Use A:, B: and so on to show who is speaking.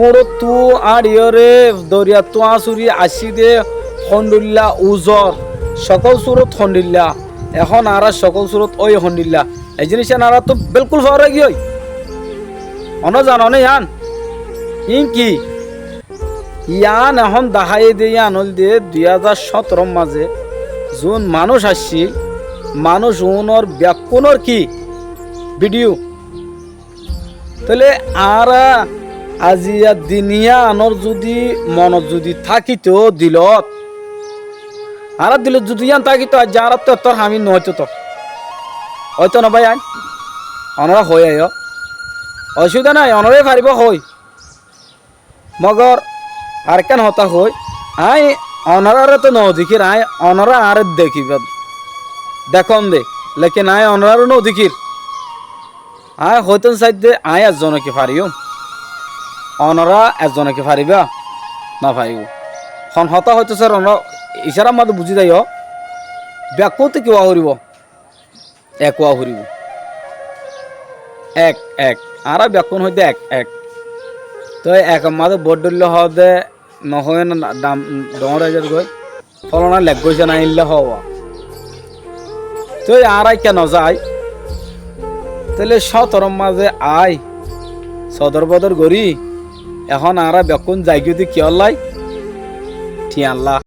A: ফোড়ো তু আর ইয়রে দরিয়া তো আসুরি আসি দে হন্ডুল্লা উজর সকল সুরত হন্ডিল্লা এখন আর সকল সুরত ওই হন্ডিল্লা এই জিনিস আর তো বিলকুল ফরে গিয়ে অন জানো না ইয়ান ইন কি ইয়ান এখন দেখাই দিয়ে আনল দিয়ে 2017 মাঝে যোন মানুষ আসছিল মানুষ ওনর ব্যাকুণর কি ভিডিও তাহলে আর আজিয়া দিনিয়া আনর যদি মনত যদি থাকিত দিলত আর দিল যদি ইয়ান থাকিত আজ আর তো তোর আমি নয়তো তো হয়তো না ভাই আইন অনরা হয়ে আয় অসুবিধা নাই অনরে পারিব হই মগর আর কেন হতা হই আই অনরারে তো নদিকির আই অনরা আর দেখিব দেখুন দে লেকিন আয় অনরারও নদিকির আয় হয়তো সাইডে আয় একজনকে পারিও অনরা একজনকে পারিবা না পারিব খন হতা হয়তো স্যার অন ইশারা মাঝে বুঝি যাই ব্যাকুতে কিবা হরিব একোয়া হরিব এক এক আর ব্যাকুণ হইতে এক এক তো এক মাঝে বোর্ড ধরলে হদে নহয় না দাম ডর হাজার গই ফলনা লেগ গৈছে না ইল্লে হওয়া তো আর কেন যায় তাহলে 17 মাঝে আই সদর বদর গড়ি এখন আর বেকুন যাই যদি কি লাই ঠিয়াল্লা